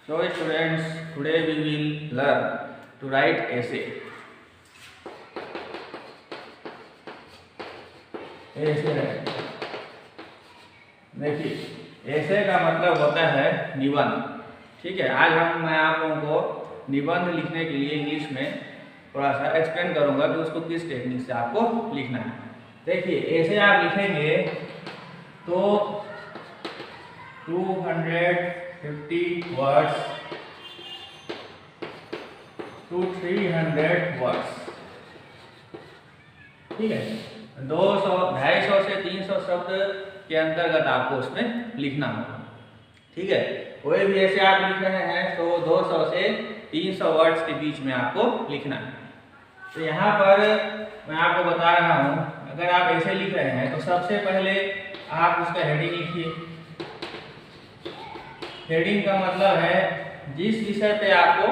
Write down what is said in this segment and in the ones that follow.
So students, today we will learn to write essay. देखिए, ऐसे का मतलब होता है निबंध। ठीक है, आज मैं आप लोगों को निबंध लिखने के लिए इंग्लिश में थोड़ा सा एक्सप्लेन करूंगा कि उसको किस टेक्निक से आपको लिखना है। देखिए, ऐसे आप लिखेंगे तो 250 वर्ड्स to 300 वर्ड्स। ठीक है, 200, 250 से 300 शब्द के अंतर्गत आपको उसमें लिखना होगा। ठीक है, कोई भी ऐसे आप लिख रहे हैं तो 200 से 300 वर्ड्स के बीच में आपको लिखना है। तो यहाँ पर मैं आपको बता रहा हूँ, अगर आप ऐसे लिख रहे हैं तो सबसे पहले आप उसका हेडिंग लिखिए। हेडिंग का मतलब है जिस विषय पे आपको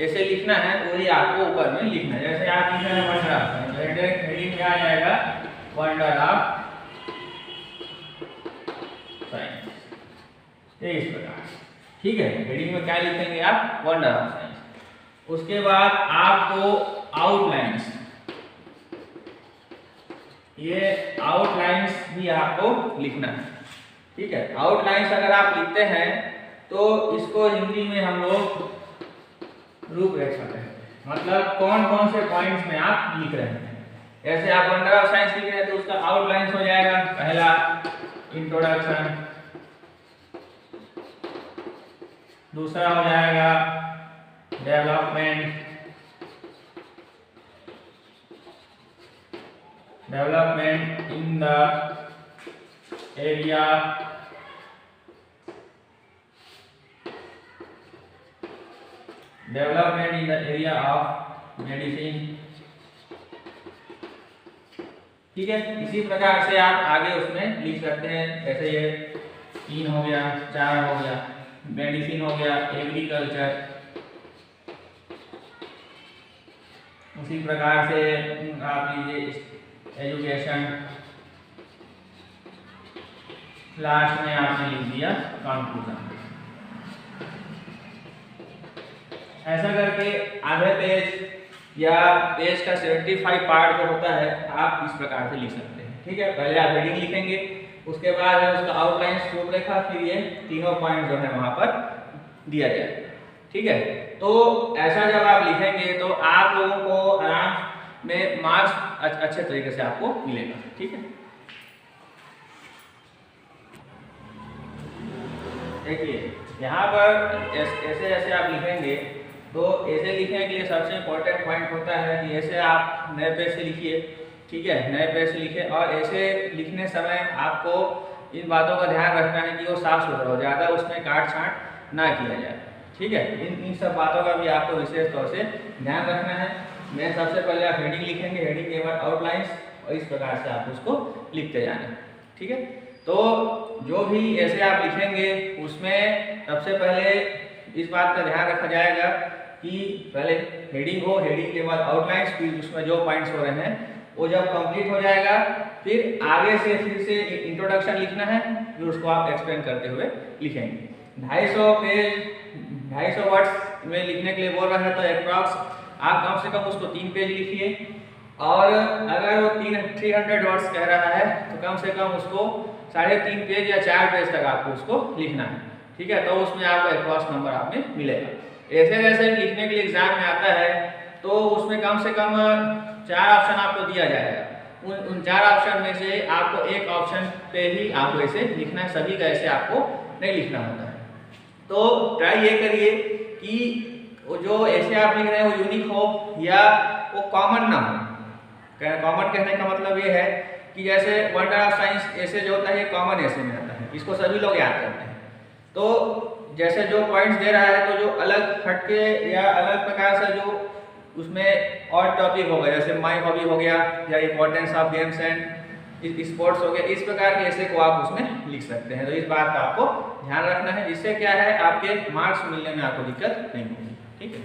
ऐसे लिखना है वही आपको ऊपर में लिखना है। जैसे आप लिख रहे हैं वंडर ऑफ साइंस, हेडिंग में आ जाएगा वंडर ऑफ साइंस, इस प्रकार। ठीक है, हेडिंग में क्या लिखेंगे आप? Wonder of science. उसके बाद आपको आउटलाइंस, ये आउटलाइंस भी आपको लिखना है। ठीक है, आउटलाइंस अगर आप लिखते हैं तो इसको हिंदी में हम लोग रूपरेखा कहते हैं। मतलब कौन कौन से पॉइंट्स में आप लिख रहे हैं। जैसे आप वंडर ऑफ साइंस लिख रहे हैं तो उसका आउटलाइंस हो जाएगा, पहला इंट्रोडक्शन, दूसरा हो जाएगा development in the area of medicine. ठीक है, इसी प्रकार से आप आगे उसमें लिख सकते हैं। जैसे ये 3 हो गया, 4 हो गया, मेडिसिन हो गया, एग्रीकल्चर। उसी प्रकार से आप लीजिए एजुकेशन, लास्ट में आपने लिख दिया कंक्लूजन। ऐसा करके आधे पेज या पेज का 75 पार्ट जो होता है आप इस प्रकार से लिख सकते हैं। ठीक है, पहले आप हेडिंग लिखेंगे, उसके बाद है उसका आउटलाइन, रूपरेखा, फिर ये तीनों पॉइंट जो है वहां पर दिया जाएगा। ठीक है, तो ऐसा जब आप लिखेंगे तो आप लोगों को आराम में मार्क्स अच्छे तरीके से आपको मिलेगा। ठीक है, देखिए यहाँ पर ऐसे ऐसे आप लिखेंगे तो ऐसे लिखने के लिए सबसे इम्पोर्टेंट पॉइंट होता है कि ऐसे आप नए पेज से लिखिए। ठीक है, नए पेज से लिखिए और ऐसे लिखने समय आपको इन बातों का ध्यान रखना है कि वो साफ सुथरा हो, ज़्यादा उसमें काट छांट ना किया जाए। ठीक है, इन सब बातों का भी आपको विशेष तौर से ध्यान रखना है। मैं सबसे पहले आप हेडिंग लिखेंगे, हेडिंग के बाद आउटलाइंस, और इस प्रकार से आप उसको लिखते जाना। ठीक है, तो जो भी ऐसे आप लिखेंगे उसमें सबसे पहले इस बात का ध्यान रखा जाएगा कि पहले हेडिंग हो, हेडिंग के बाद आउटलाइंस, फिर उसमें जो पॉइंट्स हो रहे हैं वो जब कंप्लीट हो जाएगा फिर आगे से फिर से इंट्रोडक्शन लिखना है, फिर उसको आप एक्सप्लेन करते हुए लिखेंगे। 250 पेज 250 वर्ड्स में लिखने के लिए बोल रहा है तो अप्रॉक्स आप कम से कम उसको 3 पेज लिखिए, और अगर वो 300 वर्ड्स कह रहा है तो कम से कम उसको 3.5 पेज या 4 पेज तक आपको उसको लिखना है। ठीक है, तो उसमें आपको अप्रॉक्स नंबर आपने मिलेगा। ऐसे जैसे लिखने के लिए एग्जाम में आता है तो उसमें कम से कम 4 ऑप्शन आपको दिया जाएगा। उन 4 ऑप्शन में से आपको एक ऑप्शन पे ही आपको ऐसे लिखना है, सभी का ऐसे आपको नहीं लिखना होता है। तो ट्राई ये करिए कि वो जो ऐसे आप लिख रहे हैं वो यूनिक हो या वो कॉमन ना हो। कॉमन कहने का मतलब ये है कि जैसे वंडर ऑफ साइंस ऐसे जो होता है ये कॉमन ऐसे में आता है, इसको सभी लोग याद करते हैं। तो जैसे जो पॉइंट्स दे रहा है तो जो अलग हटके या अलग प्रकार से जो उसमें और टॉपिक होगा, जैसे माई हॉबी हो गया या importance of games and sports हो गया, इस प्रकार के ऐसे को आप उसमें लिख सकते हैं। तो इस बात का आपको ध्यान रखना है, जिससे क्या है आपके मार्क्स मिलने में आपको दिक्कत नहीं होगी। ठीक है।